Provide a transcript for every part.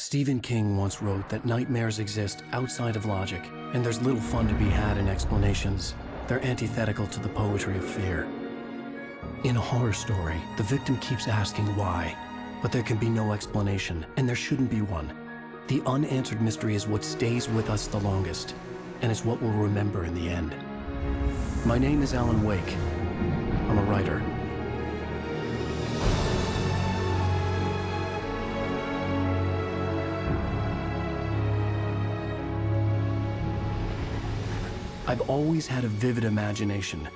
Stephen King once wrote that nightmares exist outside of logic, and there's little fun to be had in explanations. They're antithetical to the poetry of fear. In a horror story, the victim keeps asking why, but there can be no explanation, and there shouldn't be one. The unanswered mystery is what stays with us the longest, and it's what we'll remember in the end. My name is Alan Wake. I'm a writer. I've always had a vivid imagination,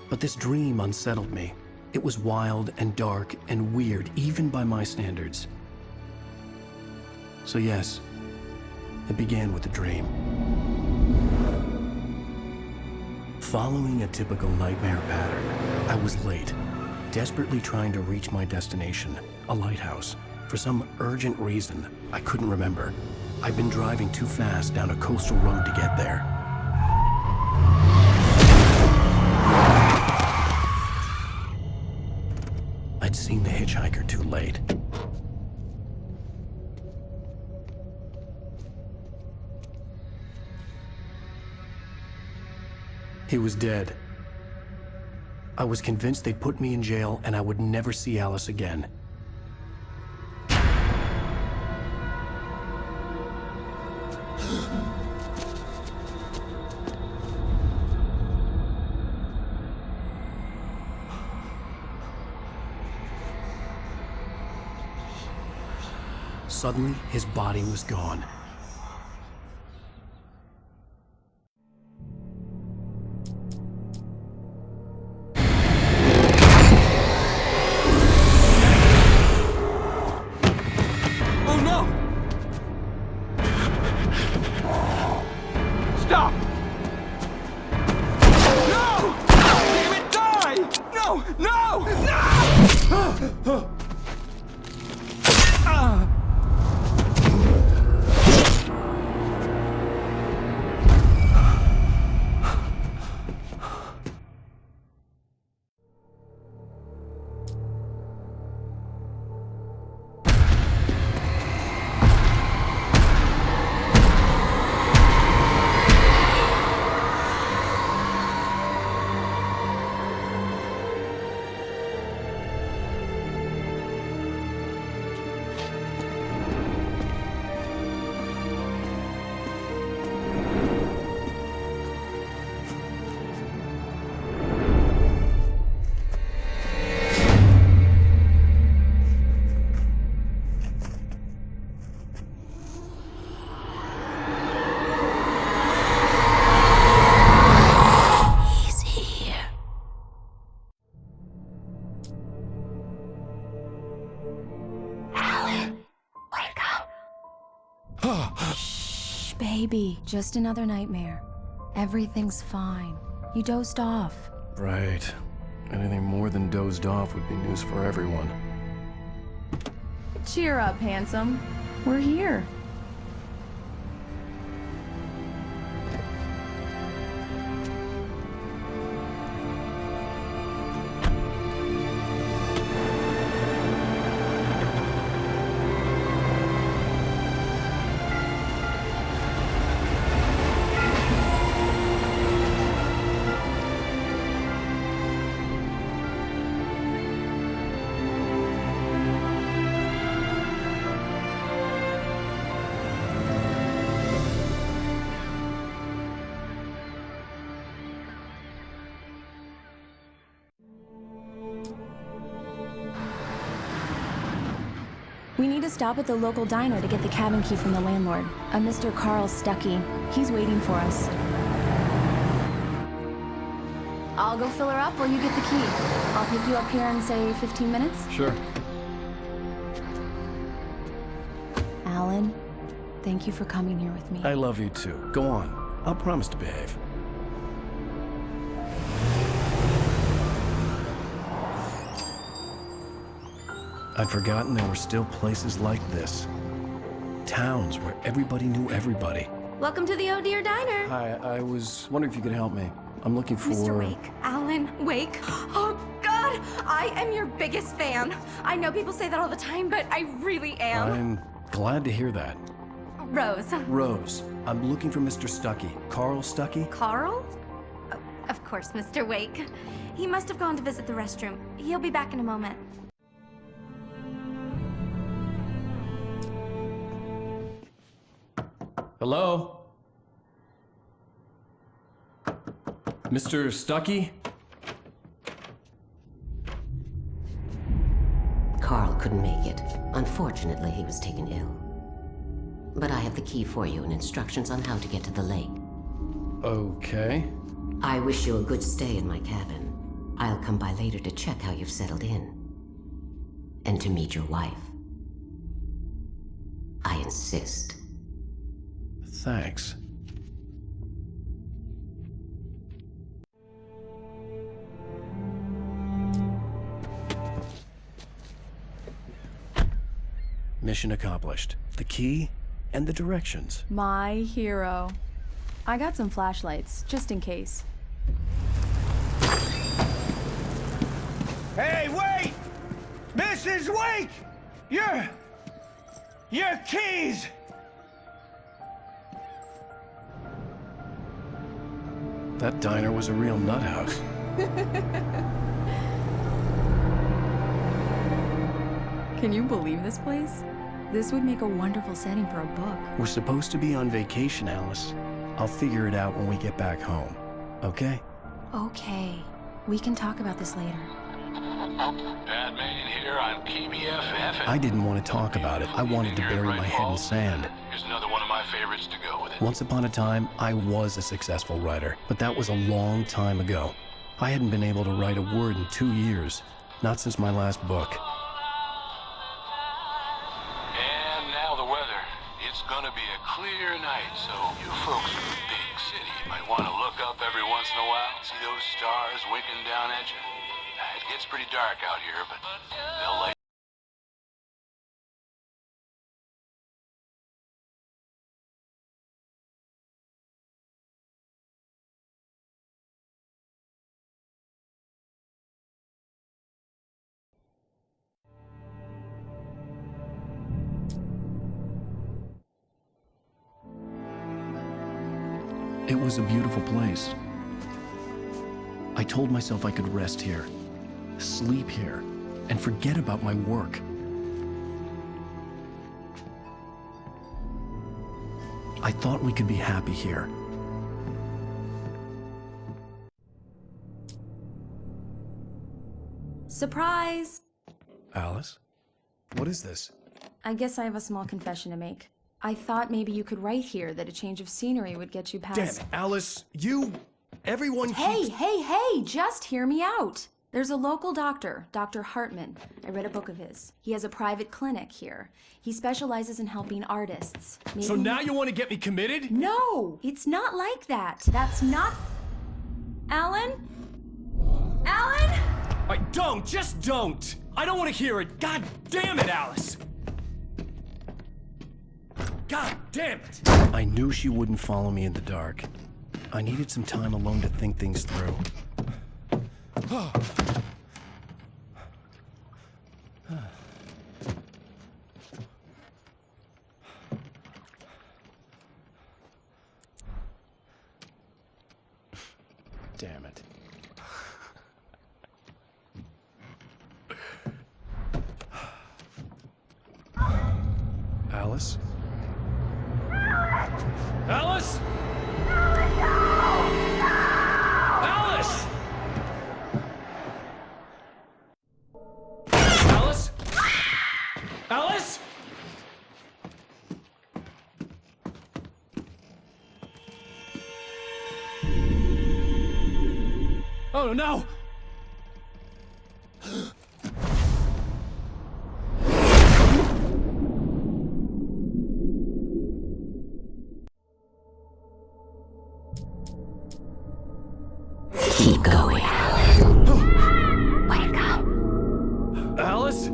but this dream unsettled me. It was wild and dark and weird, even by my standards. So yes, it began with a dream. Following a typical nightmare pattern, I was late, desperately trying to reach my destination, a lighthouse. For some urgent reason, I couldn't remember. I'd been driving too fast down a coastal road to get there. I'd seen the hitchhiker too late. He was dead. I was convinced they'd put me in jail and I would never see Alice again. Suddenly, his body was gone. Oh no! Stop! No! Damn it, die! No! No! No! Shh, baby. Just another nightmare. Everything's fine. You dozed off. Right. Anything more than dozed off would be news for everyone. Cheer up, handsome. We're here. We need to stop at the local diner to get the cabin key from the landlord, a Mr. Carl Stuckey. He's waiting for us. I'll go fill her up while you get the key. I'll pick you up here in, say, 15 minutes? Sure. Alan, thank you for coming here with me. I love you too. Go on. I'll promise to behave. I'd forgotten there were still places like this. Towns where everybody knew everybody. Welcome to the Oh Dear Diner. Hi, I was wondering if you could help me. I'm looking for... Mr. Wake. Alan Wake. Oh, God! I am your biggest fan. I know people say that all the time, but I really am. I'm Glad to hear that. Rose. Rose, I'm looking for Mr. Stuckey. Carl Stuckey? Carl? Oh, of course, Mr. Wake. He must have gone to visit the restroom. He'll be back in a moment. Hello? Mr. Stuckey? Carl couldn't make it. Unfortunately, he was taken ill. But I have the key for you and instructions on how to get to the lake. Okay. I wish you a good stay in my cabin. I'll come by later to check how you've settled in. And to meet your wife. I insist. Thanks. Mission accomplished. The key and the directions. My hero. I got some flashlights, just in case. Hey, wait! Mrs. Wake! Your keys! That diner was a real nut house. Can you believe this place? This would make a wonderful setting for a book. We're supposed to be on vacation, Alice. I'll figure it out when we get back home. Okay? Okay. We can talk about this later. Batman here on PBFF. I didn't want to talk about it. I wanted to bury my head in sand. Here's another one of my favorites to go with it. Once upon a time, I was a successful writer, but that was a long time ago. I hadn't been able to write a word in 2 years. Not since my last book. And now the weather. It's gonna be a clear night, so you folks in the big city might want to look up every once in a while. See those stars winking down at you? It gets pretty dark out here, but they'll light. It was a beautiful place. I told myself I could rest here, sleep here, and forget about my work. I thought we could be happy here. Surprise! Alice? What is this? I guess I have a small confession to make. I thought maybe you could write here that a change of scenery would get you past... Damn it, Alice, everyone Hey, keeps... hey, just hear me out. There's a local doctor, Dr. Hartman. I read a book of his. He has a private clinic here. He specializes in helping artists. So now you want to get me committed? No, it's not like that. That's not... Alan? Alan? Just don't! I don't want to hear it! God damn it, Alice! God damn it! I knew she wouldn't follow me in the dark. I needed some time alone to think things through. Damn it. Alice? Alice? Alice! Alice? Alice? Oh no! Keep going. Wake up. Alice?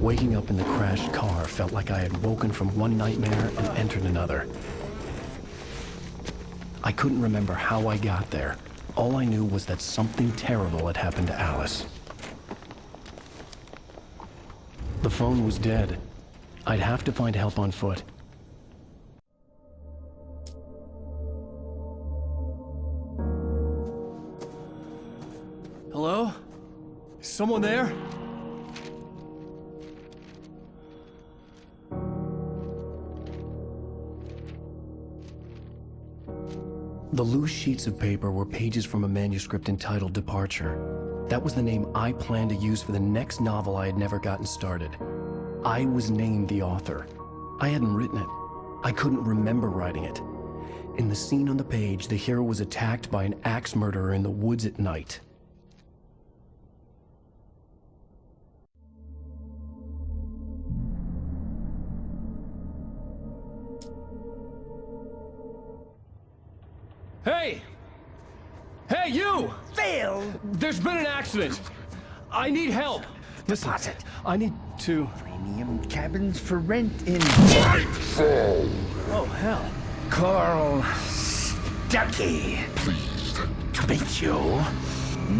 Waking up in the crashed car felt like I had woken from one nightmare and entered another. I couldn't remember how I got there. All I knew was that something terrible had happened to Alice. The phone was dead. I'd have to find help on foot. Hello? Is someone there? The loose sheets of paper were pages from a manuscript entitled Departure. That was the name I planned to use for the next novel I had never gotten started. I was named the author. I hadn't written it. I couldn't remember writing it. In the scene on the page, the hero was attacked by an axe murderer in the woods at night. Hey! Hey, you! Phil! There's been an accident. I need help. Listen, Deposit. I need to... Premium cabins for rent in Oh, hell. Carl Stuckey. Pleased to meet you.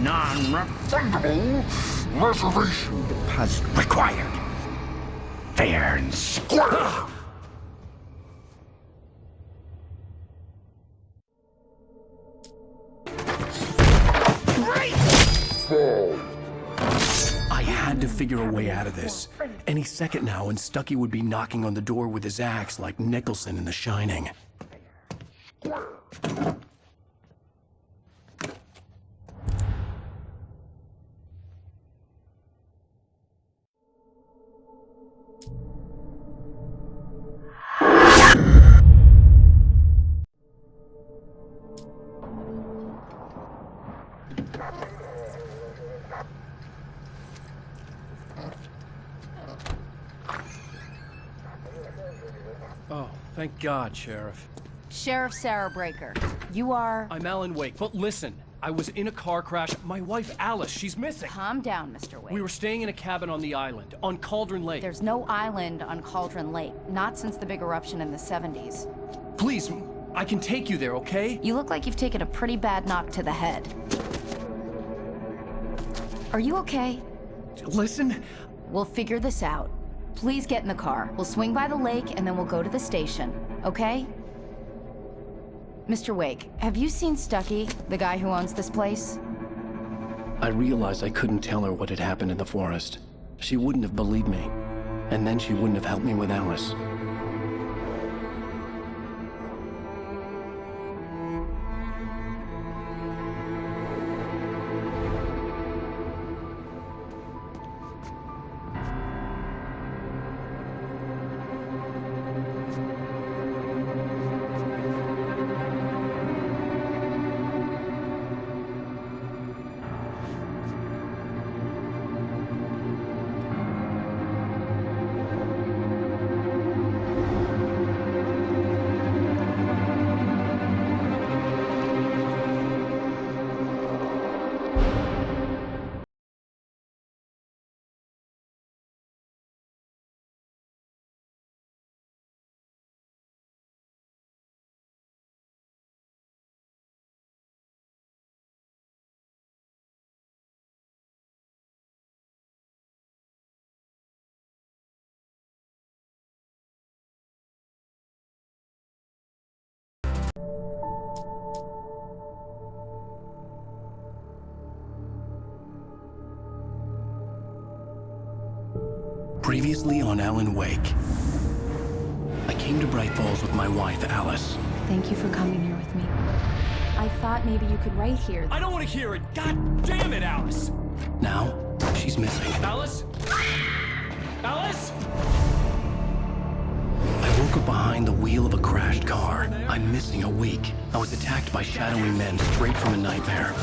Non-refundable reservation deposit required. Fair and square. I had to figure a way out of this. Any second now, and Stuckey would be knocking on the door with his axe like Nicholson in The Shining. Oh, thank God, Sheriff. Sheriff Sarah Breaker. You are... I'm Alan Wake, but listen. I was in a car crash. My wife, Alice, she's missing. Calm down, Mr. Wake. We were staying in a cabin on the island, on Cauldron Lake. There's no island on Cauldron Lake. Not since the big eruption in the 70s. Please, I can take you there, okay? You look like you've taken a pretty bad knock to the head. Are you okay? Listen. We'll figure this out. Please get in the car. We'll swing by the lake and then we'll go to the station, okay? Mr. Wake, have you seen Stuckey, the guy who owns this place? I realized I couldn't tell her what had happened in the forest. She wouldn't have believed me. And then she wouldn't have helped me with Alice. Previously on Alan Wake. I came to Bright Falls with my wife, Alice. Thank you for coming here with me. I thought maybe you could write here. I don't want to hear it. God damn it, Alice. Now, she's missing. Alice? Alice? I woke up behind the wheel of a crashed car. I'm missing a week. I was attacked by shadowy men straight from a nightmare.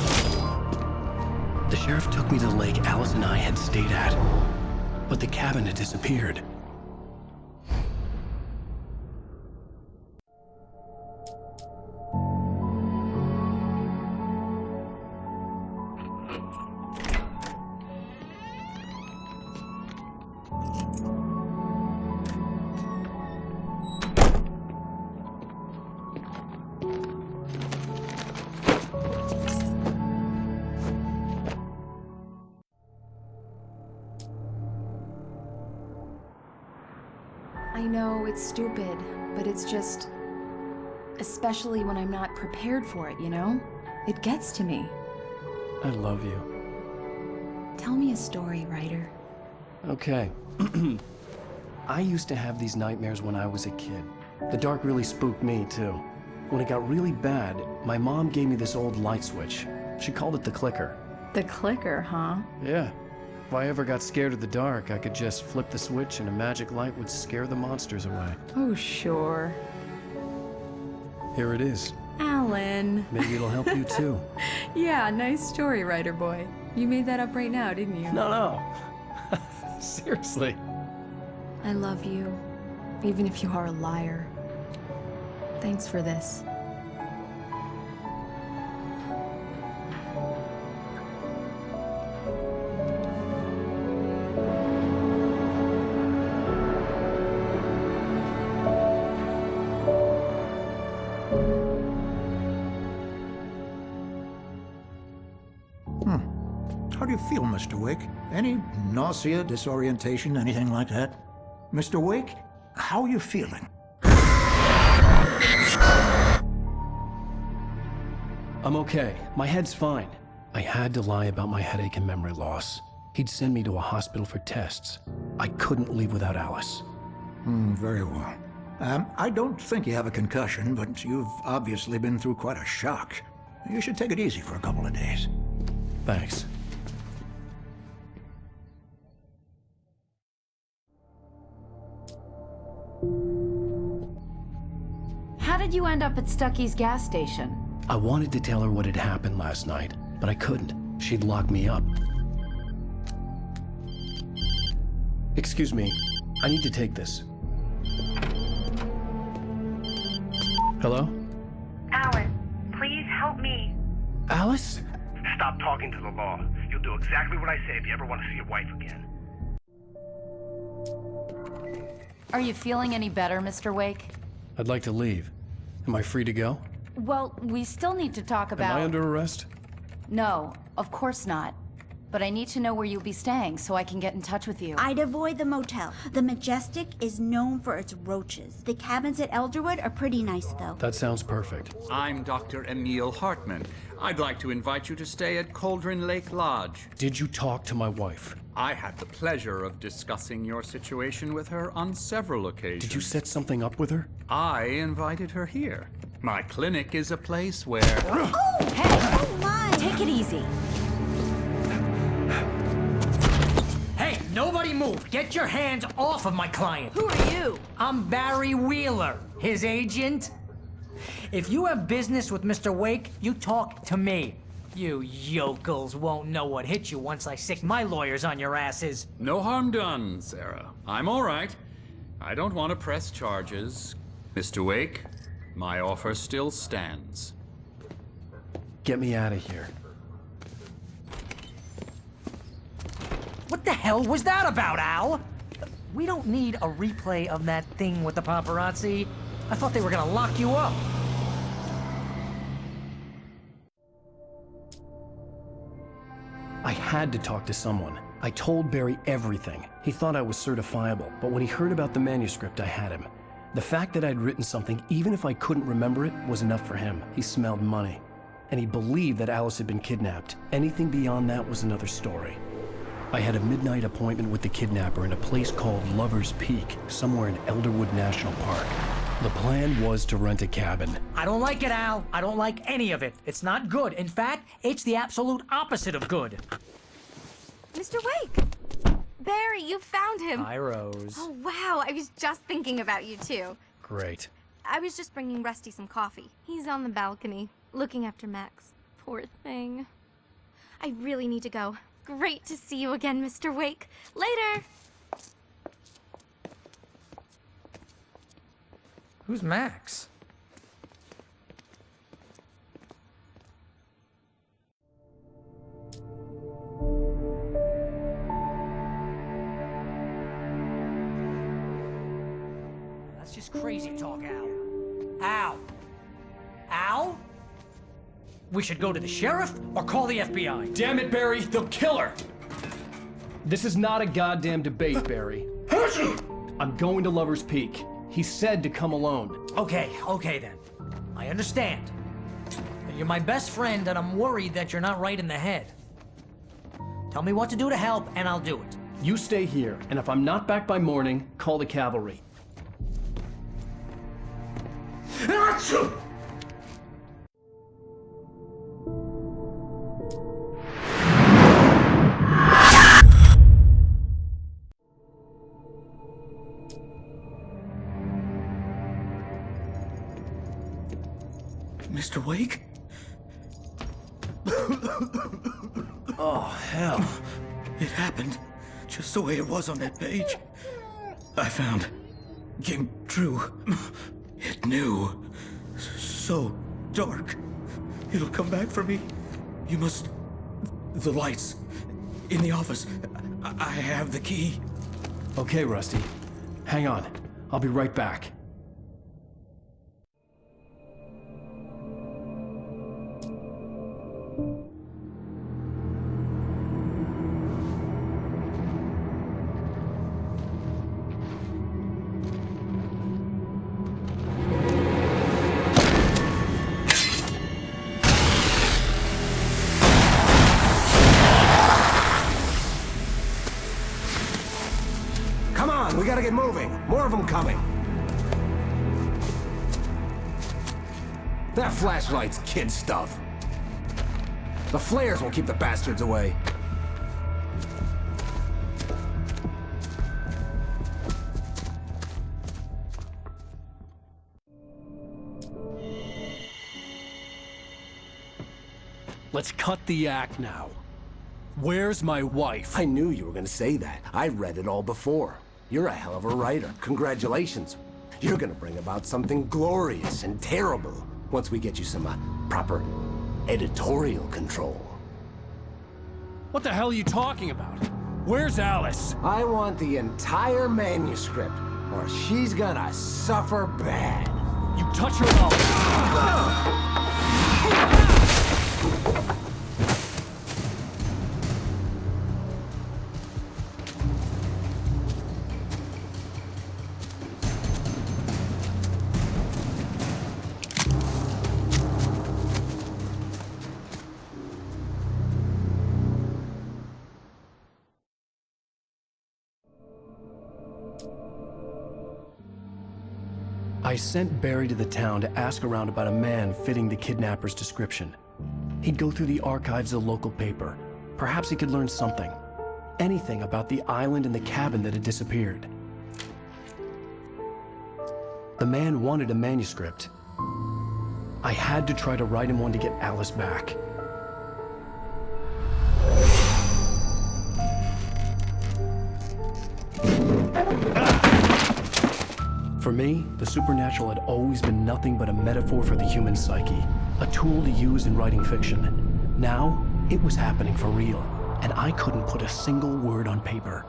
The sheriff took me to the lake Alice and I had stayed at. But the cabin had disappeared. know it's stupid, but it's just... especially when I'm not prepared for it, you know? It gets to me. I love you. Tell me a story, writer. Okay. I used to have these nightmares when I was a kid. The dark really spooked me, too. When it got really bad, my mom gave me this old light switch. She called it the clicker. The clicker, huh? Yeah. If I ever got scared of the dark, I could just flip the switch and a magic light would scare the monsters away. Oh, sure. Here it is. Alan. Maybe it'll help you, too. Yeah, nice story, writer boy. You made that up right now, didn't you? No. Seriously. I love you, even if you are a liar. Thanks for this. How do you feel, Mr. Wake? Any nausea, disorientation, anything like that? Mr. Wake, how are you feeling? I'm okay. My head's fine. I had to lie about my headache and memory loss. He'd send me to a hospital for tests. I couldn't leave without Alice. Very well. I don't think you have a concussion, but you've obviously been through quite a shock. You should take it easy for a couple of days. Thanks. How did you end up at Stucky's gas station? I wanted to tell her what had happened last night, but I couldn't. She'd lock me up. Excuse me. I need to take this. Hello? Alan, please help me. Alice? Stop talking to the law. You'll do exactly what I say if you ever want to see your wife again. Are you feeling any better, Mr. Wake? I'd like to leave. Am I free to go? Well, we still need to talk about... Am I under arrest? No, of course not. But I need to know where you'll be staying so I can get in touch with you. I'd avoid the motel. The Majestic is known for its roaches. The cabins at Elderwood are pretty nice, though. That sounds perfect. I'm Dr. Emil Hartman. I'd like to invite you to stay at Cauldron Lake Lodge. Did you talk to my wife? I had the pleasure of discussing your situation with her on several occasions. Did you set something up with her? I invited her here. My clinic is a place where... Oh! Hey! Oh, my! Take it easy. Hey, nobody move! Get your hands off of my client! Who are you? I'm Barry Wheeler, his agent. If you have business with Mr. Wake, you talk to me. You yokels won't know what hit you once I sick my lawyers on your asses. No harm done, Sarah. I'm all right. I don't want to press charges. Mr. Wake, my offer still stands. Get me out of here. What the hell was that about, Al? We don't need a replay of that thing with the paparazzi. I thought they were gonna lock you up. I had to talk to someone. I told Barry everything. He thought I was certifiable, but when he heard about the manuscript, I had him. The fact that I'd written something, even if I couldn't remember it, was enough for him. He smelled money. And he believed that Alice had been kidnapped. Anything beyond that was another story. I had a midnight appointment with the kidnapper in a place called Lover's Peak, somewhere in Elderwood National Park. The plan was to rent a cabin. I don't like it, Al. I don't like any of it. It's not good. In fact, it's the absolute opposite of good. Mr. Wake! Barry, you found him. Hi, Rose. Oh, wow. I was just thinking about you, too. Great. I was just bringing Rusty some coffee. He's on the balcony, looking after Max. Poor thing. I really need to go. Great to see you again, Mr. Wake. Later! Who's Max? That's just crazy talk, Al. Al? Al? We should go to the sheriff or call the FBI. Damn it, Barry, they'll kill her! This is not a goddamn debate, Barry. I'm going to Lover's Peak. He said to come alone. Okay then. I understand. You're my best friend, and I'm worried that you're not right in the head. Tell me what to do to help, and I'll do it. You stay here, and if I'm not back by morning, call the cavalry. Achoo! Mr. Wake? Oh, hell. It happened just the way it was on that page. I found. Came true. It knew. So dark. It'll come back for me. You must... The lights. In the office. I have the key. Okay, Rusty. Hang on. I'll be right back. We gotta get moving. More of them coming. That flashlight's kid stuff. The flares will keep the bastards away. Let's cut the act now. Where's my wife? I knew you were gonna say that. I read it all before. You're a hell of a writer. Congratulations. You're gonna bring about something glorious and terrible once we get you some proper editorial control. What the hell are you talking about? Where's Alice? I want the entire manuscript, or she's gonna suffer bad. You touch her up. I sent Barry to the town to ask around about a man fitting the kidnapper's description. He'd go through the archives of the local paper. Perhaps he could learn something. Anything about the island and the cabin that had disappeared. The man wanted a manuscript. I had to try to write him one to get Alice back. For me, the supernatural had always been nothing but a metaphor for the human psyche, a tool to use in writing fiction. Now, it was happening for real, and I couldn't put a single word on paper.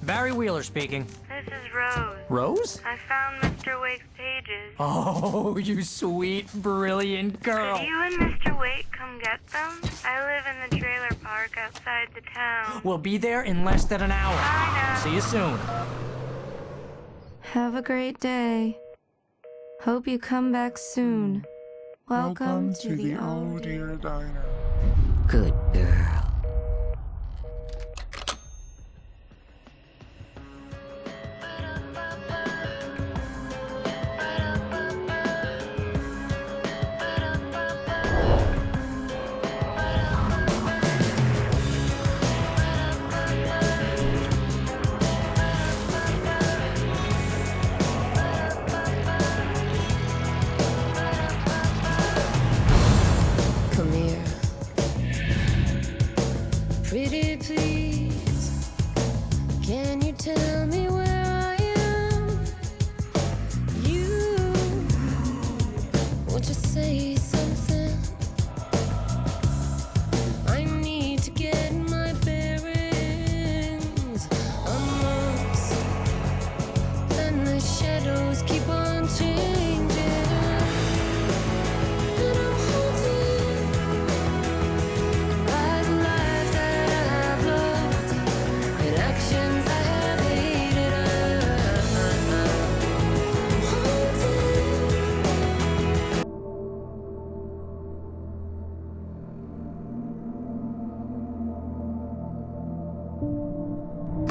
Barry Wheeler speaking. This is Rose. Rose? I found Mr. Wake's pages. Oh, you sweet, brilliant girl. Could you and Mr. Wake come get them? I live in the trailer park outside the town. We'll be there in less than an hour. Bye now. See you soon. Have a great day. Hope you come back soon. Welcome to the Oh Dear Diner. Good girl. Come here.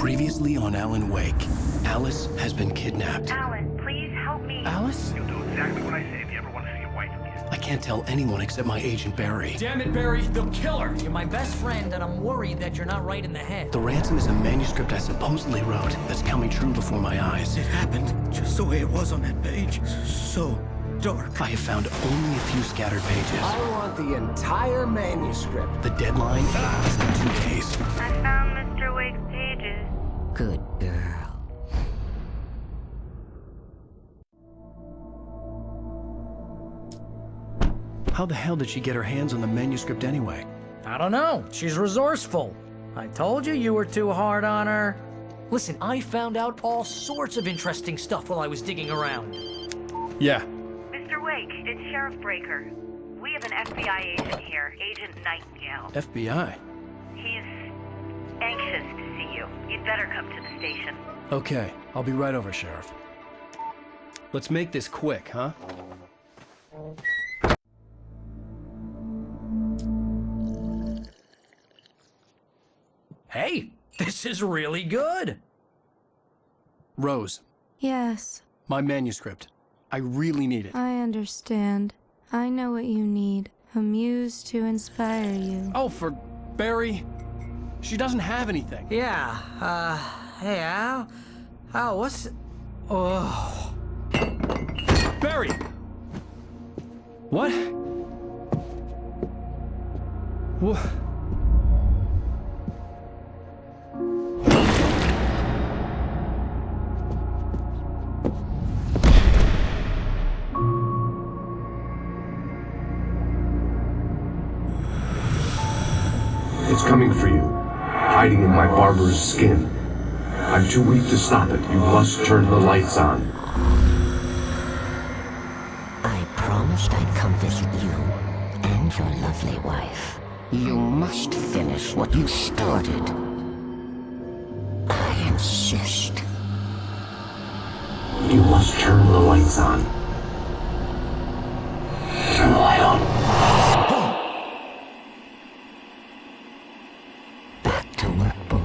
Previously on Alan Wake, Alice has been kidnapped. Alan, please help me. Alice? You'll do exactly what I say if you ever want to see your wife again. I can't tell anyone except my agent Barry. Damn it, Barry, they'll kill her. You're my best friend, and I'm worried that you're not right in the head. The ransom is a manuscript I supposedly wrote that's coming true before my eyes. It happened just the way it was on that page. So dark. I have found only a few scattered pages. I want the entire manuscript. The deadline is in 2 days. I found Mr. Wake's pages. Good girl. How the hell did she get her hands on the manuscript anyway? I don't know. She's resourceful. I told you you were too hard on her. Listen, I found out all sorts of interesting stuff while I was digging around. Yeah. Mr. Wake, it's Sheriff Breaker. We have an FBI agent here, Agent Nightingale. FBI? He's anxious to see you. You'd better come to the station. Okay, I'll be right over, Sheriff. Let's make this quick, huh? Hey, this is really good. Rose, Yes, my manuscript. I really need it. I understand. I know what you need. A muse to inspire you. Oh, for Barry? She doesn't have anything. Yeah, hey, Al? Al, what's... Oh... Barry! What? What? It's coming for you, hiding in my barber's skin. I'm too weak to stop it. You must turn the lights on. I promised I'd come visit you and your lovely wife. You must finish what you started. I insist. You must turn the lights on. Turn the light on. Back to work, boy.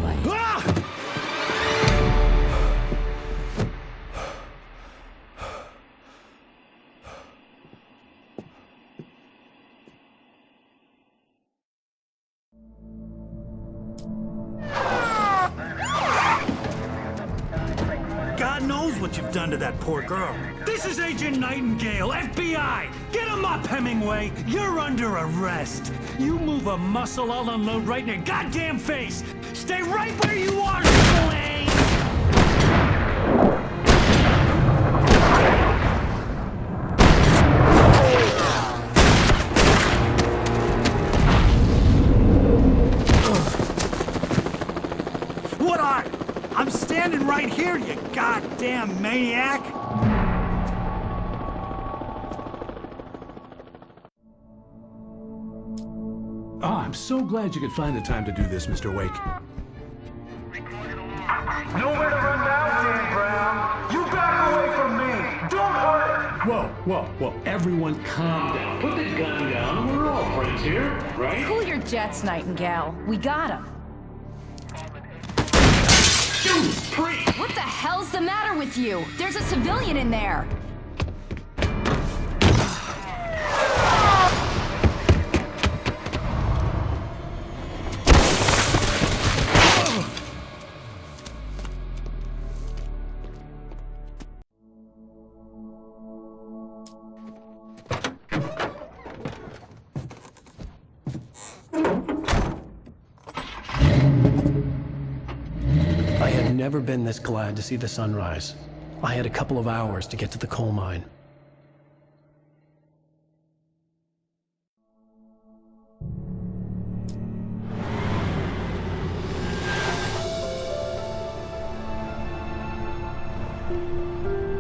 God knows what you've done to that poor girl. This is Agent Nightingale, FBI! Get him up, Hemingway! You're under arrest. You move a muscle, I'll unload right in your goddamn face! Stay right where you are, Slane! What are you? I'm standing right here, you goddamn maniac! Oh, I'm so glad you could find the time to do this, Mr. Wake. Nowhere to run now, Dan Brown! You back away from me! Don't hurt! Whoa, everyone calm down. Put the gun down. We're all friends here, right? Cool your jets, Nightingale. We got him. What the hell's the matter with you? There's a civilian in there. I had never been this glad to see the sunrise. I had a couple of hours to get to the coal mine.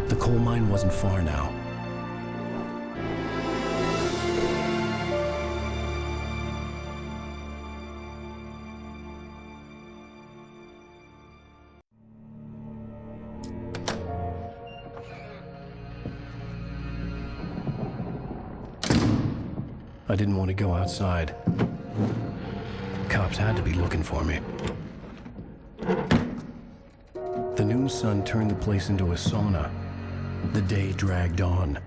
The coal mine wasn't far now. I didn't want to go outside. Cops had to be looking for me. noon sun turned the place into a sauna. The day dragged on.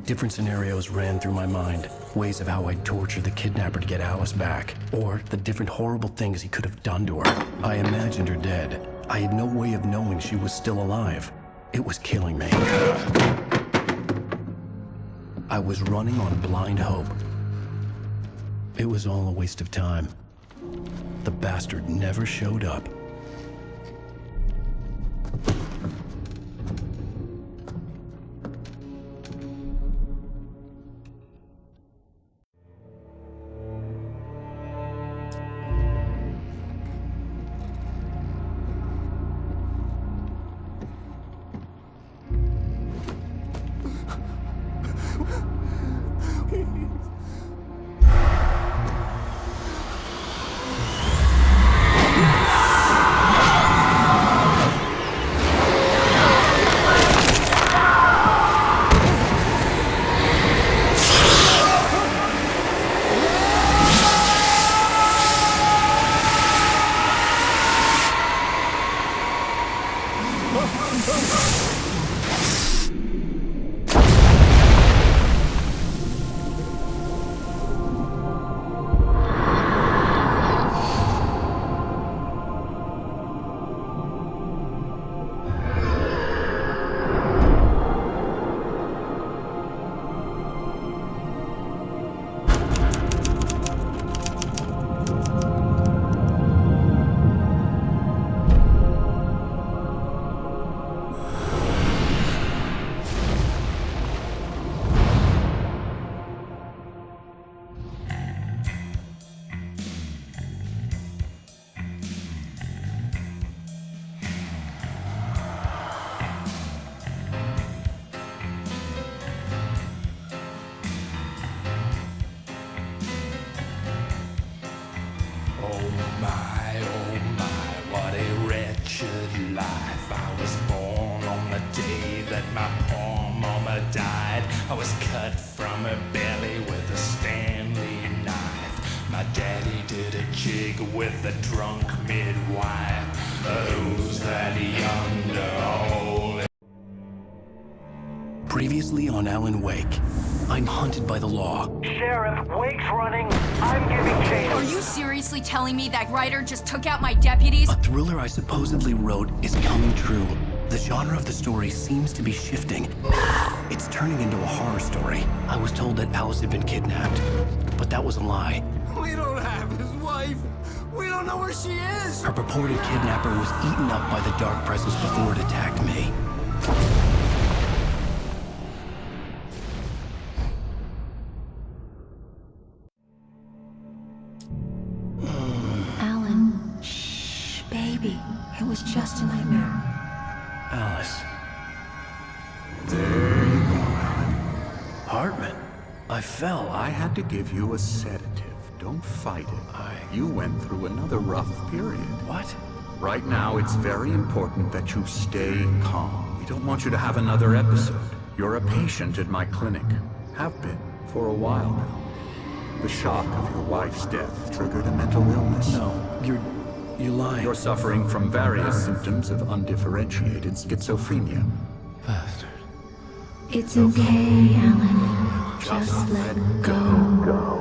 Different scenarios ran through my mind. Ways of how I'd torture the kidnapper to get Alice back. Or the different horrible things he could have done to her. I imagined her dead. I had no way of knowing she was still alive. It was killing me. I was running on blind hope. It was all a waste of time. The bastard never showed up. Previously on Alan Wake, I'm hunted by the law. Sheriff, Wake's running. I'm giving chase. Are you seriously telling me that writer just took out my deputies? A thriller I supposedly wrote is coming true. The genre of the story seems to be shifting. It's turning into a horror story. I was told that Alice had been kidnapped, but that was a lie. We don't have his wife. We don't know where she is. Her purported kidnapper was eaten up by the dark presence before it attacked me. Baby, it was just a nightmare. Alice. There you go, Alan. Hartman, I fell. I had to give you a sedative. Don't fight it. You went through another rough period. What? Right now, it's very important that you stay calm. We don't want you to have another episode. You're a patient at my clinic. Have been for a while now. The shock of your wife's death triggered a mental illness. No, you're lying. You're suffering from various symptoms of undifferentiated schizophrenia. Bastard. It's okay, Alan. Just let go.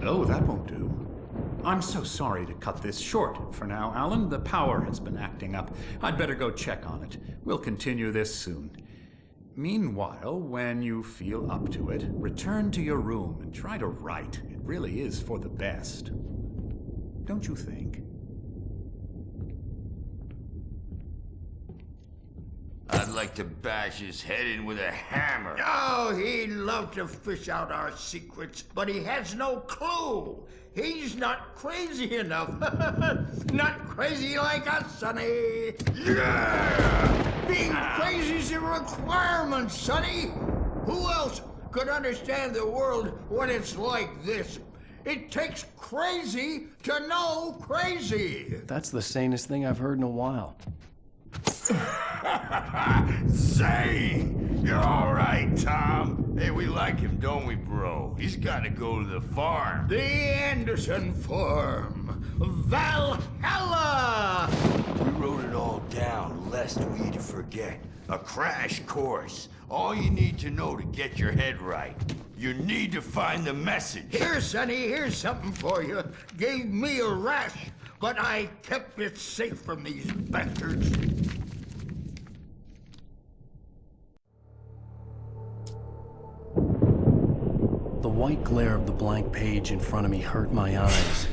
Oh, that won't do. I'm so sorry to cut this short for now, Alan. The power has been acting up. I'd better go check on it. We'll continue this soon. Meanwhile, when you feel up to it, return to your room and try to write. It really is for the best. Don't you think? I'd like to bash his head in with a hammer. Oh, he'd love to fish out our secrets, but he has no clue. He's not crazy enough. Not crazy like us, Sonny. Yeah! Being crazy's a requirement, Sonny. Who else could understand the world when it's like this. It takes crazy to know crazy. That's the sanest thing I've heard in a while. Say, you're all right, Tom. Hey, we like him, don't we, bro? He's got to go to the farm. The Anderson farm. Valhalla! We wrote it all down, lest we'd forget. A crash course. All you need to know to get your head right. You need to find the message. Here, Sonny, here's something for you. Gave me a rash, but I kept it safe from these bastards. The white glare of the blank page in front of me hurt my eyes.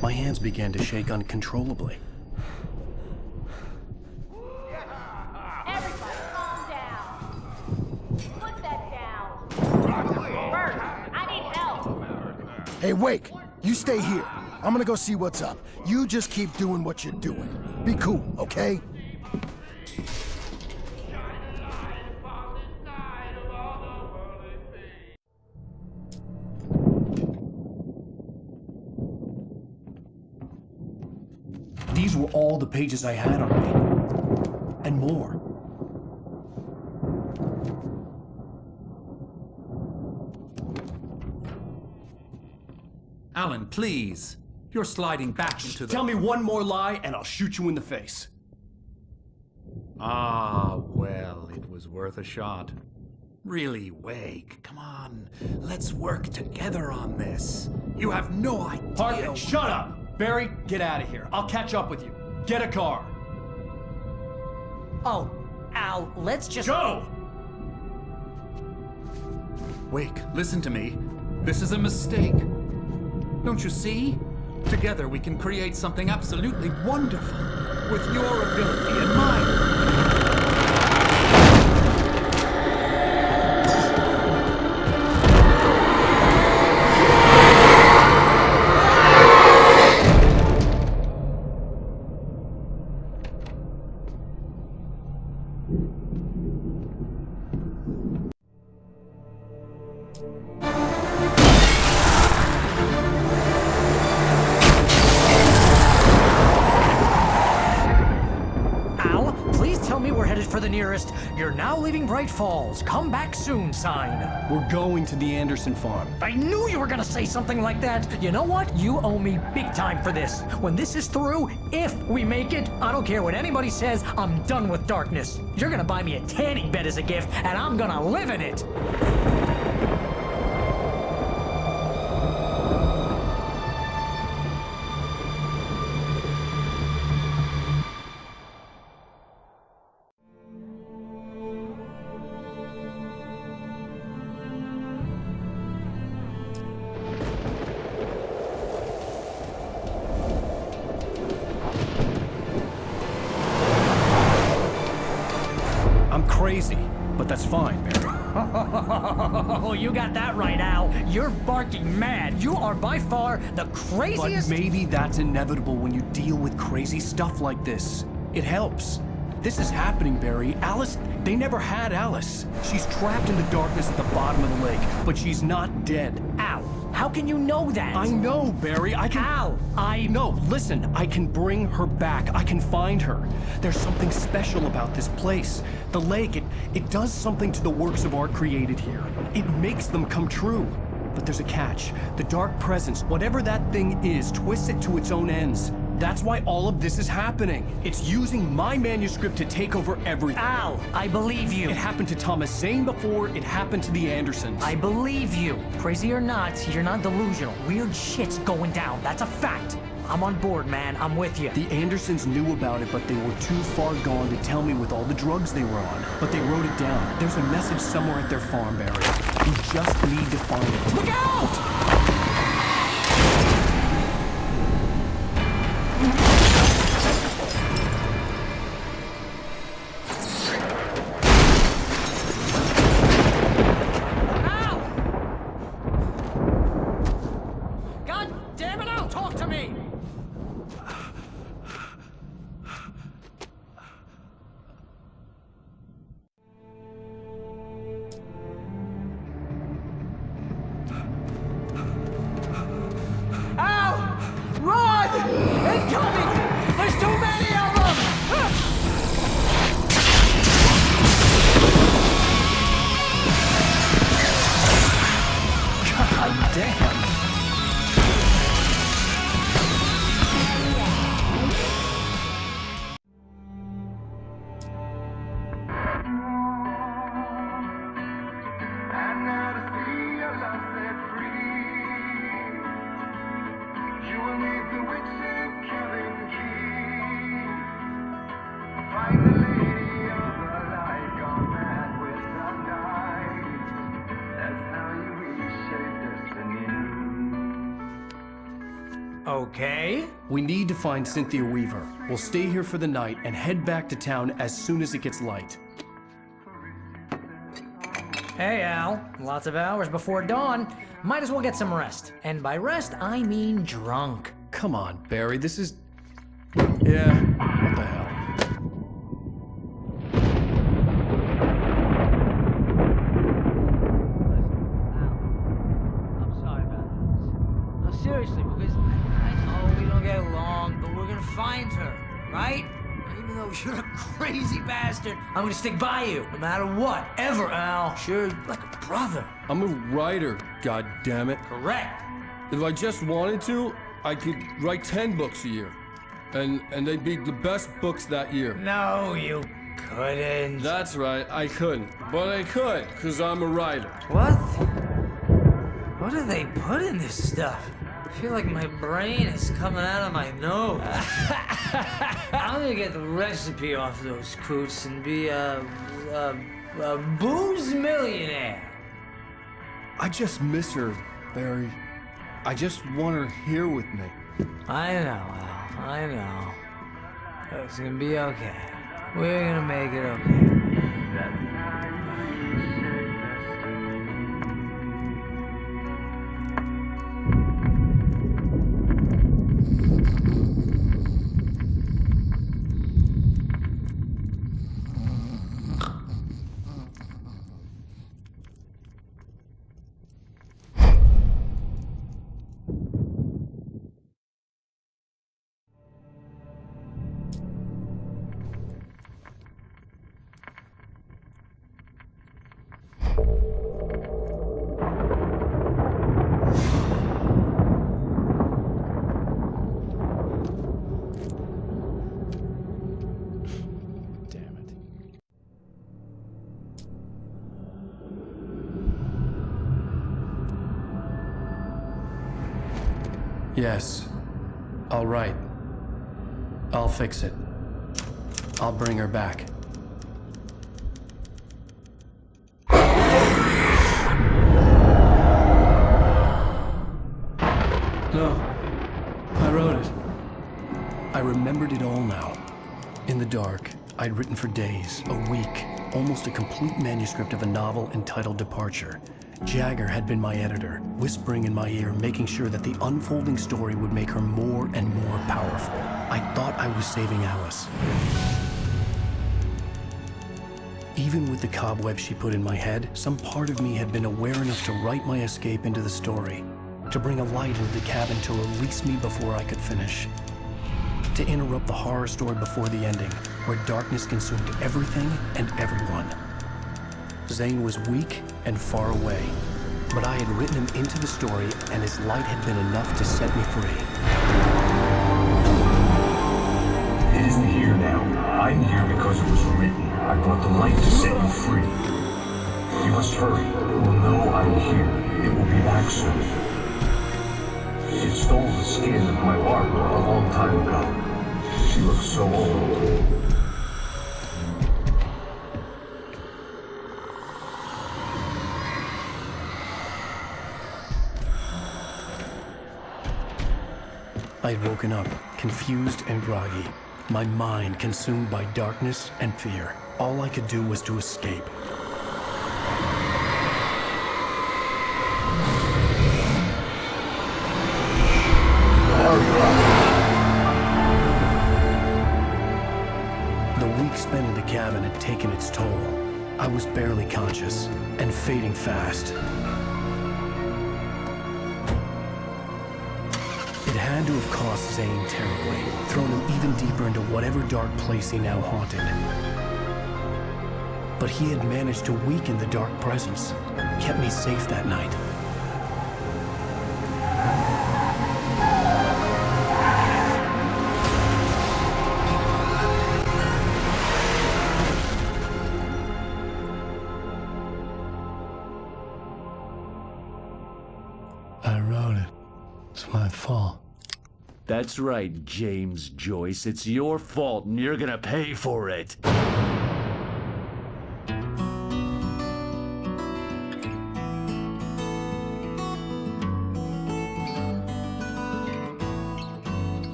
My hands began to shake uncontrollably. Everybody, calm down. Put that down. Bert, I need help. Hey, Wake, you stay here. I'm gonna go see what's up. You just keep doing what you're doing. Be cool, okay? These were all the pages I had on me. And more. Alan, please. You're sliding back into the... Tell me one more lie and I'll shoot you in the face. Ah, well, it was worth a shot. Really, Wake, come on. Let's work together on this. You have no idea... Hartman, shut up! Barry, get out of here. I'll catch up with you. Get a car. Oh, Al, let's just... Go! Wake, listen to me. This is a mistake. Don't you see? Together we can create something absolutely wonderful. With your ability and mine. For the nearest, "You're now leaving Bright Falls. Come back soon" sign. We're going to the Anderson farm. I knew you were gonna say something like that. You know what? You owe me big time for this. When this is through, if we make it, I don't care what anybody says, I'm done with darkness. You're gonna buy me a tanning bed as a gift, and I'm gonna live in it. Crazy, but that's fine, Barry. Oh, you got that right, Al. You're barking mad. You are by far the craziest... But maybe that's inevitable when you deal with crazy stuff like this. It helps. This is happening, Barry. Alice, they never had Alice. She's trapped in the darkness at the bottom of the lake, but she's not dead. Al, how can you know that? I know, Barry. I can... Al, No, listen. I can bring her back. I can find her. There's something special about this place. The lake, it does something to the works of art created here. It makes them come true. But there's a catch. The dark presence, whatever that thing is, twists it to its own ends. That's why all of this is happening. It's using my manuscript to take over everything. Al, I believe you. It happened to Thomas Zane before, it happened to the Andersons. I believe you. Crazy or not, you're not delusional. Weird shit's going down. That's a fact. I'm on board, man. I'm with you. The Andersons knew about it, but they were too far gone to tell me with all the drugs they were on. But they wrote it down. There's a message somewhere at their farm, Barry. We just need to find it. Look out! Okay. We need to find Cynthia Weaver. We'll stay here for the night and head back to town as soon as it gets light. Hey, Al. Lots of hours before dawn. Might as well get some rest. And by rest, I mean drunk. Come on, Barry, this is... Yeah, what the hell? Seriously, because I know we don't get along, but we're gonna find her, right? Even though you're a crazy bastard, I'm gonna stick by you, no matter what, ever, Al. Sure, like a brother. I'm a writer, goddammit. Correct. If I just wanted to, I could write 10 books a year. And they'd be the best books that year. No, you couldn't. That's right, I couldn't. But I could, because I'm a writer. What? What do they put in this stuff? I feel like my brain is coming out of my nose. I'm gonna get the recipe off those coots and be a booze millionaire. I just miss her, Barry. I just want her here with me. I know, Al. I know. It's gonna be okay. We're gonna make it okay. Yes. All right. I'll fix it. I'll bring her back. No. I wrote it. I remembered it all now. In the dark, I'd written for days, a week, almost a complete manuscript of a novel entitled Departure. Jagger had been my editor, whispering in my ear, making sure that the unfolding story would make her more and more powerful. I thought I was saving Alice. Even with the cobwebs she put in my head, some part of me had been aware enough to write my escape into the story, to bring a light into the cabin to release me before I could finish, to interrupt the horror story before the ending, where darkness consumed everything and everyone. Zane was weak and far away, but I had written him into the story, and his light had been enough to set me free. It isn't here now. I'm here because it was written. I brought the light to set you free. You must hurry. It will know I'm here. It will be back soon. It stole the skin of my barber a long time ago. She looks so old. I'd woken up, confused and groggy, my mind consumed by darkness and fear. All I could do was to escape. The week spent in the cabin had taken its toll. I was barely conscious and fading fast. It had to have cost Zane terribly, thrown him even deeper into whatever dark place he now haunted. But he had managed to weaken the dark presence, kept me safe that night. I wrote it. It's my fault. That's right, James Joyce. It's your fault, and you're gonna pay for it.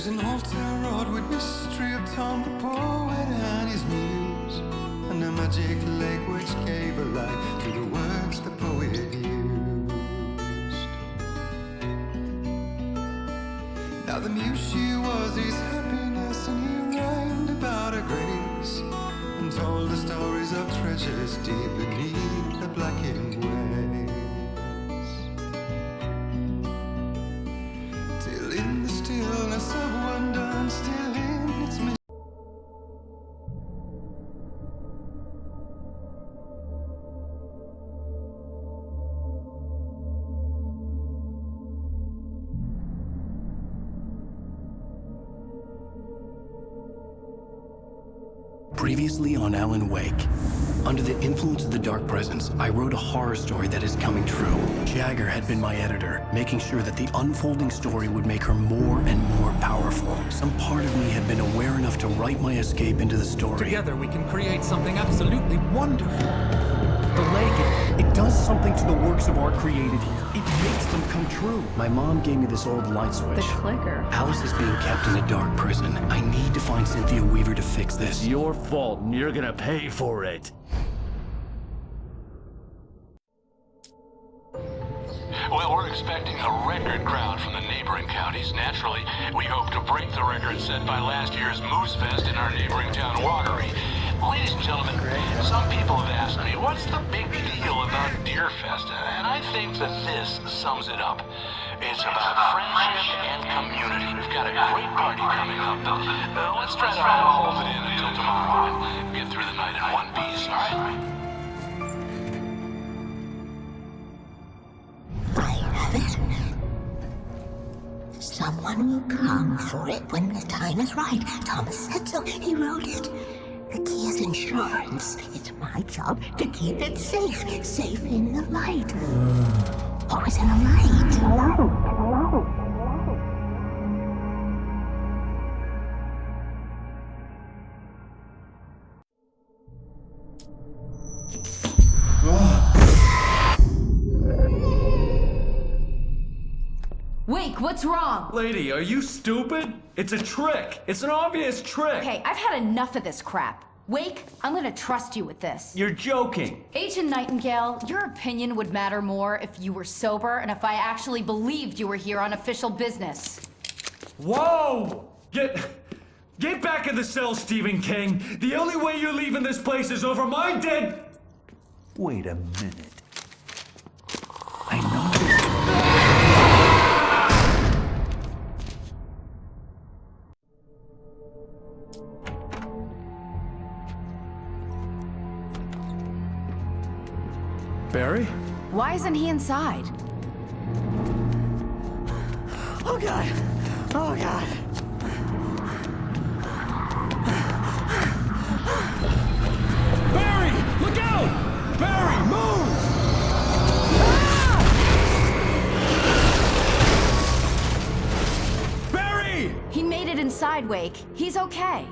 There's an altar wrought with mystery of Tom the poet and his muse, and a magic lake which gave a light to the words the poet used. Now the muse she was his happiness, and he rhymed about her grace, and told the stories of treasures deep beneath the blackened waves. Till in the stillness of wonder and still in its mystery. Previously on Alan Wake. Under the influence of the dark presence, I wrote a horror story that is coming true. Jagger had been my editor, making sure that the unfolding story would make her more and more powerful. Some part of me had been aware enough to write my escape into the story. Together we can create something absolutely wonderful. The lake, it does something to the works of art created here. It makes them come true. My mom gave me this old light switch. The clicker. Alice is being kept in a dark prison. I need to find Cynthia Weaver to fix this. It's your fault, and you're gonna pay for it. Well, we're expecting a record crowd from the neighboring counties. Naturally, we hope to break the record set by last year's Moose Fest in our neighboring town, Watery. Ladies and gentlemen, some people have asked me, what's the big deal about Deer Fest? And I think that this sums it up. It's about friendship and community. We've got a great party coming up. Let's try to hold it in until tomorrow and get through the night in one piece, all right? Someone will come for it when the time is right. Thomas said so. He wrote it. The key is insurance. It's my job to keep it safe. Safe in the light. Always in the light. Wake, what's wrong? Lady, are you stupid? It's a trick. It's an obvious trick. Okay, I've had enough of this crap. Wake, I'm gonna trust you with this. You're joking. Agent Nightingale, your opinion would matter more if you were sober and if I actually believed you were here on official business. Whoa! Get back in the cell, Stephen King. The only way you're leaving this place is over my dead... Wait a minute. I know this. Barry? Why isn't he inside? Oh, God. Oh, God. Barry! Look out! Barry, move! Barry! He made it inside, Wake. He's okay.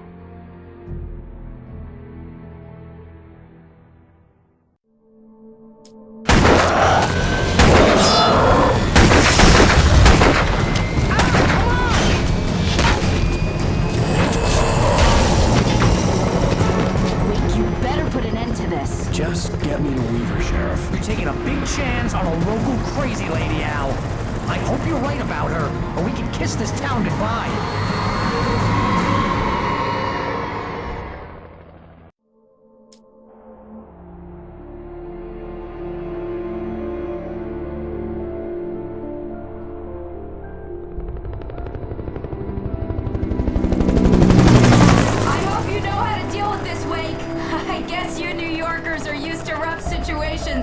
Just get me to Weaver, Sheriff. You're taking a big chance on a local crazy lady, Al. I hope you're right about her, or we can kiss this town goodbye.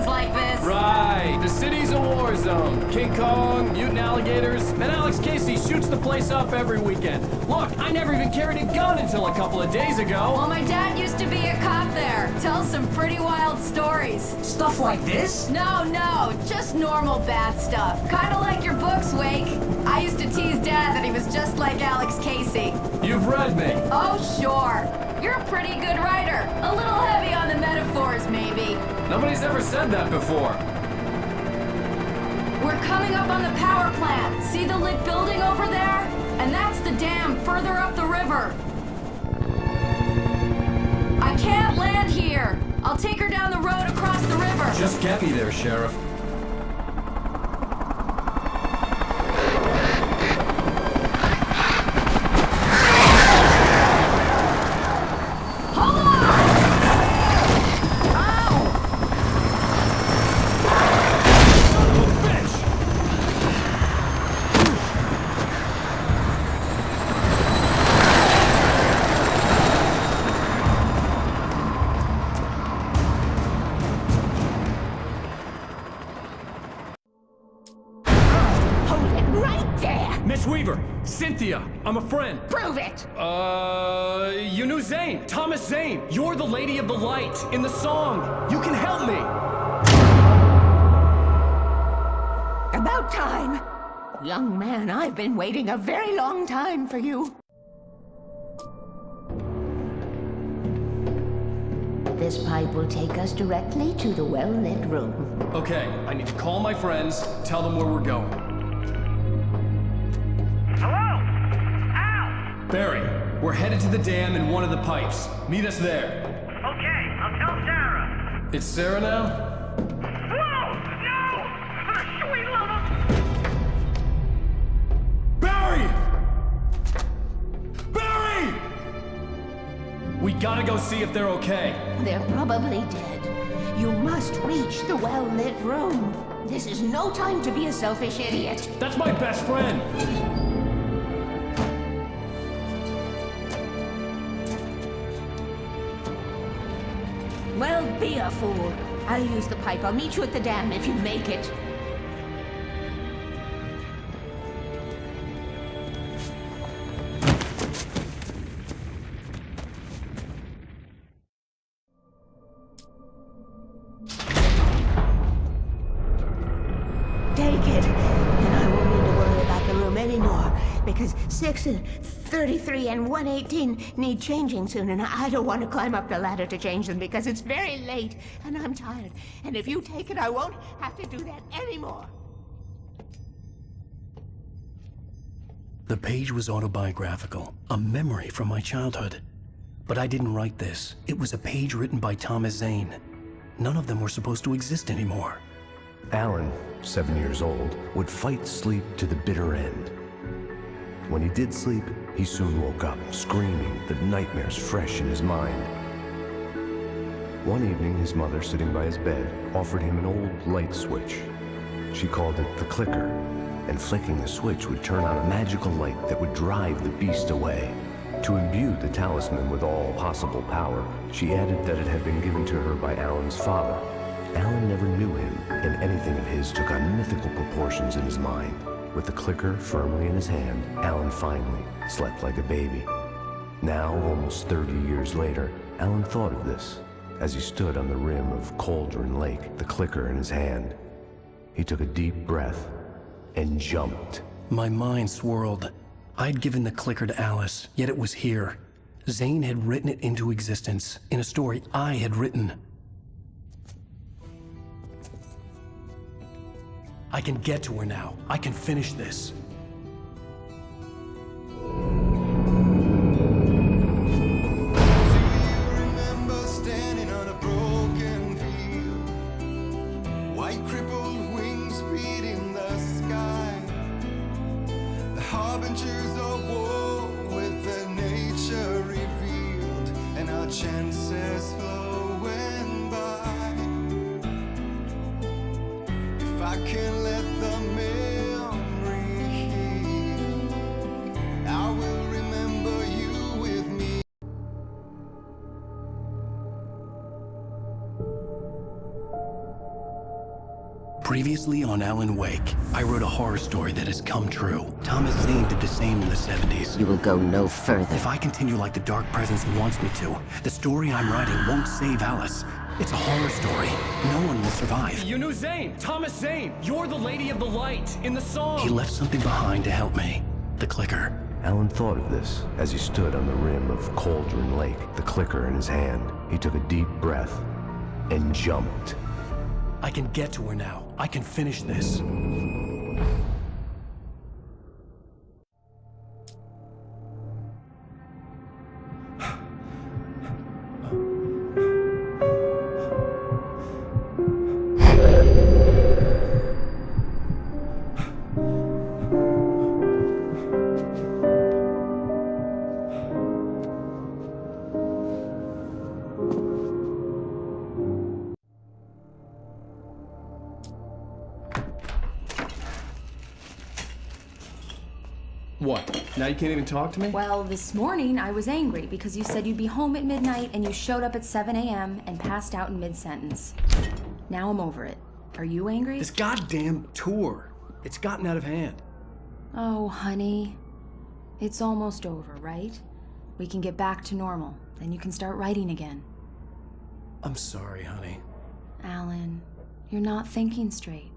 Like this. Right, the city's a war zone. King Kong, mutant alligators, and Alex Casey shoots the place up every weekend. Look, I never even carried a gun until a couple of days ago. Well, my dad used to be a cop there. Tells some pretty wild stories. Stuff like this? No, just normal bad stuff. Kinda like your books, Wake. I used to tease Dad that he was just like Alex Casey. You've read me. Oh, sure. You're a pretty good writer. A little heavy on the metaphors, maybe. Nobody's ever said that before. We're coming up on the power plant. See the lit building over there? And that's the dam further up the river. I can't land here. I'll take her down the road across the river. Just get me there, Sheriff. Miss Weaver! Cynthia! I'm a friend! Prove it! You knew Zane! Thomas Zane! You're the Lady of the Light in the song! You can help me! About time! Young man, I've been waiting a very long time for you. This pipe will take us directly to the well-lit room. Okay, I need to call my friends, tell them where we're going. Barry, we're headed to the dam in one of the pipes. Meet us there. Okay, I'll tell Sarah. It's Sarah now? Whoa! No! For the sweet love of... Barry! Barry! We gotta go see if they're okay. They're probably dead. You must reach the well-lit room. This is no time to be a selfish idiot. That's my best friend! Well, be a fool. I'll use the pipe. I'll meet you at the dam if you make it. Take it, and I won't need to worry about the room anymore, because 6 and 33 and 118 need changing soon, and I don't want to climb up the ladder to change them because it's very late, and I'm tired. And if you take it, I won't have to do that anymore. The page was autobiographical, a memory from my childhood. But I didn't write this. It was a page written by Thomas Zane. None of them were supposed to exist anymore. Alan, 7 years old, would fight sleep to the bitter end. When he did sleep, he soon woke up, screaming, the nightmares fresh in his mind. One evening, his mother, sitting by his bed, offered him an old light switch. She called it the clicker, and flicking the switch would turn on a magical light that would drive the beast away. To imbue the talisman with all possible power, she added that it had been given to her by Alan's father. Alan never knew him, and anything of his took on mythical proportions in his mind. With the clicker firmly in his hand, Alan finally slept like a baby. Now, almost 30 years later, Alan thought of this as he stood on the rim of Cauldron Lake, the clicker in his hand. He took a deep breath and jumped. My mind swirled. I'd given the clicker to Alice, yet it was here. Zane had written it into existence in a story I had written. I can get to her now. I can finish this. Remember standing on a broken field, white crippled wings beating the sky, the harbingers of war with their nature revealed, and our chances flowing by. If I can let the memory heal, I will remember you with me. Previously on Alan Wake, I wrote a horror story that has come true. Thomas Zane did the same in the 70s. You will go no further. If I continue like the Dark Presence wants me to, the story I'm writing won't save Alice. It's a horror story. No one will survive. You knew Zane! Thomas Zane! You're the Lady of the Light in the song! He left something behind to help me. The clicker. Alan thought of this as he stood on the rim of Cauldron Lake, the clicker in his hand. He took a deep breath and jumped. I can get to her now. I can finish this. What? Now you can't even talk to me? Well, this morning I was angry because you said you'd be home at midnight and you showed up at 7 a.m. and passed out in mid-sentence. Now I'm over it. Are you angry? This goddamn tour. It's gotten out of hand. Oh, honey. It's almost over, right? We can get back to normal. Then you can start writing again. I'm sorry, honey. Alan, you're not thinking straight.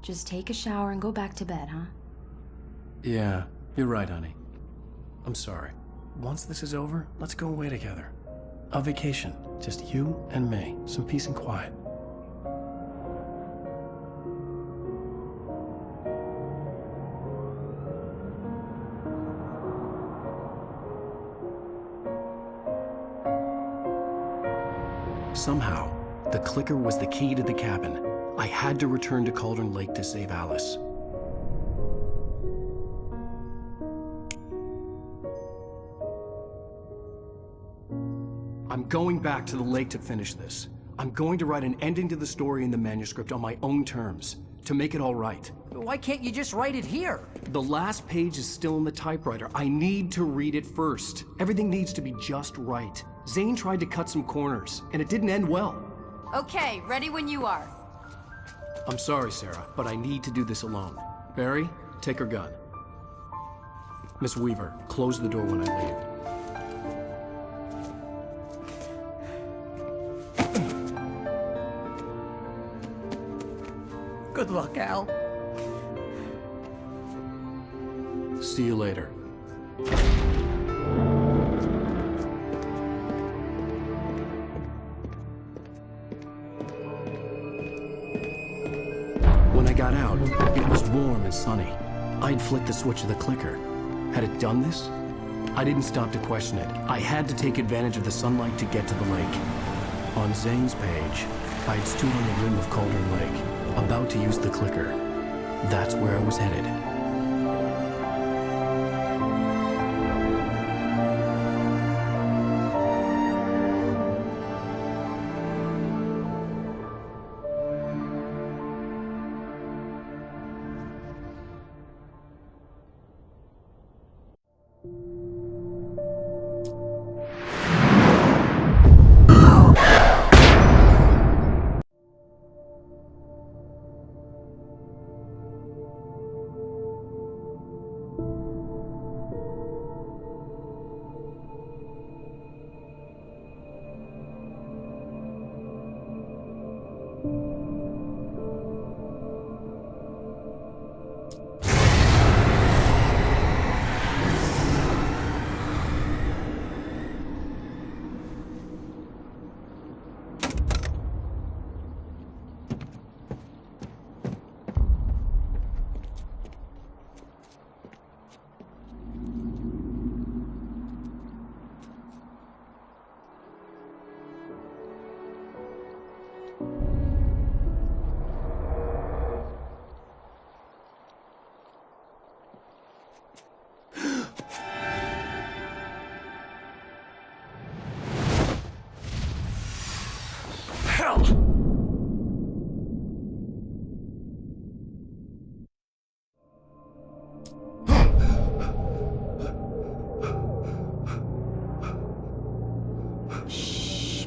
Just take a shower and go back to bed, huh? Yeah, you're right, honey. I'm sorry. Once this is over, let's go away together. A vacation. Just you and me. Some peace and quiet. Somehow, the clicker was the key to the cabin. I had to return to Cauldron Lake to save Alice. I'm going back to the lake to finish this. I'm going to write an ending to the story in the manuscript on my own terms, to make it all right. Why can't you just write it here? The last page is still in the typewriter. I need to read it first. Everything needs to be just right. Zane tried to cut some corners, and it didn't end well. Okay, ready when you are. I'm sorry, Sarah, but I need to do this alone. Barry, take her gun. Miss Weaver, close the door when I leave. Good luck, Al. See you later. When I got out, it was warm and sunny. I'd flicked the switch of the clicker. Had it done this? I didn't stop to question it. I had to take advantage of the sunlight to get to the lake. On Zane's page, I'd stood on the rim of Cauldron Lake, about to use the clicker. That's where I was headed.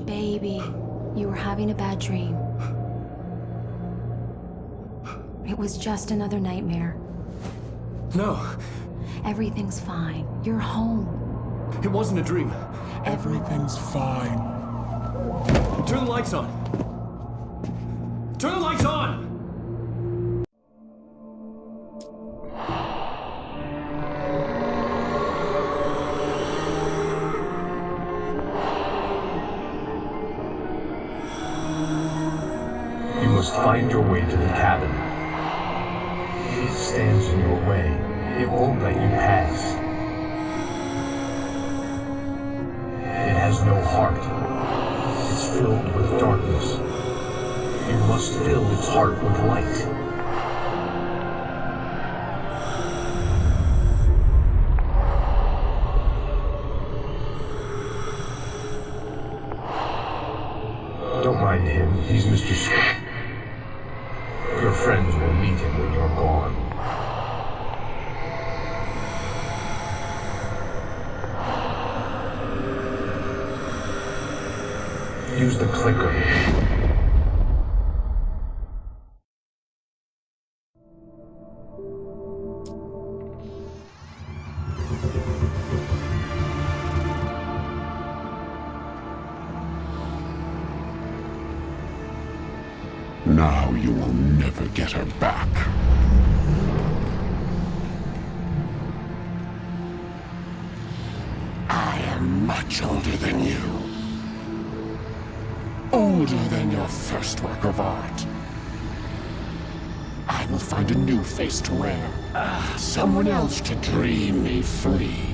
Baby, you were having a bad dream. It was just another nightmare. No. Everything's fine. You're home. It wasn't a dream. Everything's fine. Turn the lights on. Turn the lights on! You must find your way to the cabin. If it stands in your way, it won't let you pass. It has no heart. It's filled with darkness. You must fill its heart with light. Don't mind him, he's Mr. Scott. Your friends will meet him when you're gone. Use the clicker. Now you will never get her back. I am much older than you. Older than your first work of art. I will find a new face to wear. Someone else to dream me free.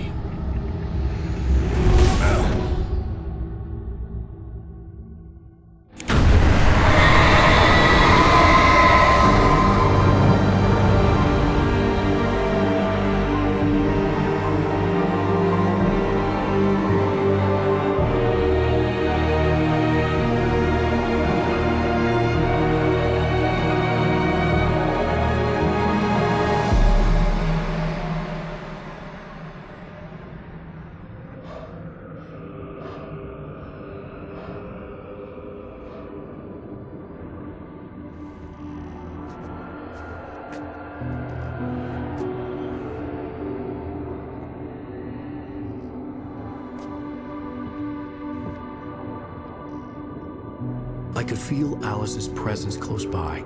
I could feel Alice's presence close by.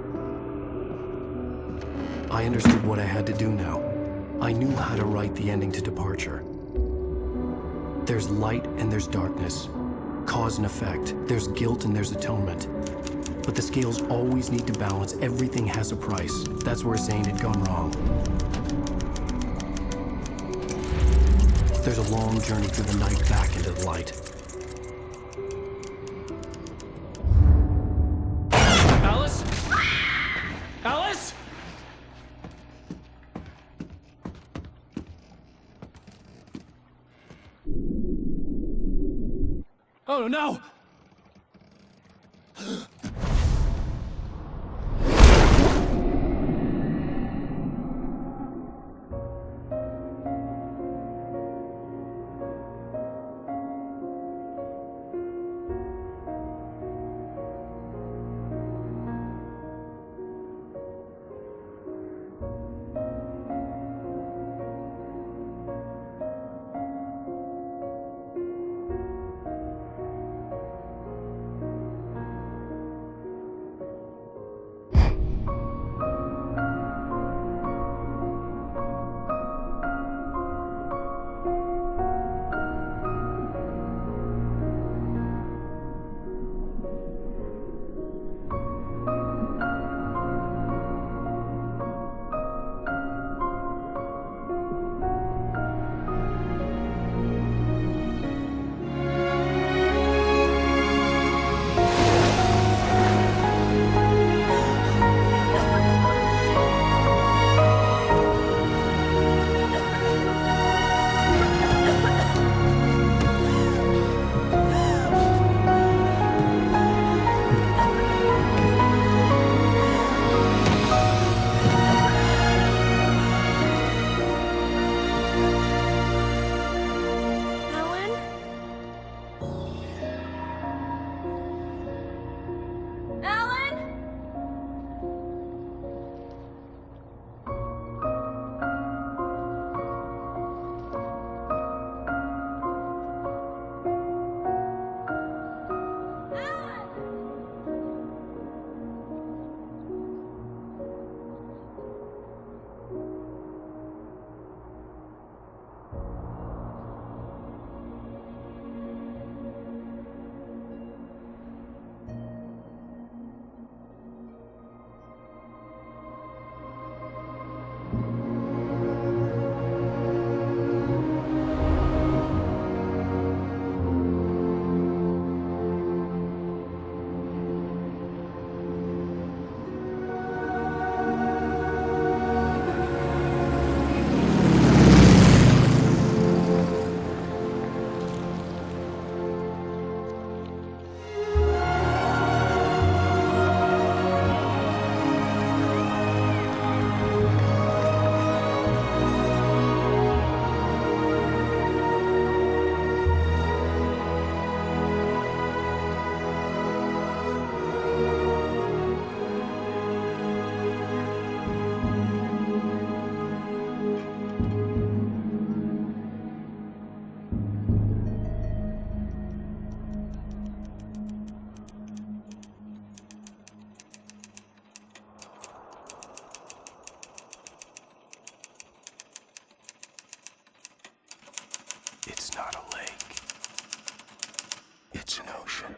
I understood what I had to do now. I knew how to write the ending to Departure. There's light and there's darkness. Cause and effect. There's guilt and there's atonement. But the scales always need to balance. Everything has a price. That's where Zane had gone wrong. There's a long journey through the night back into the light. Alice? Alice? Oh no! It's not a lake. It's an ocean.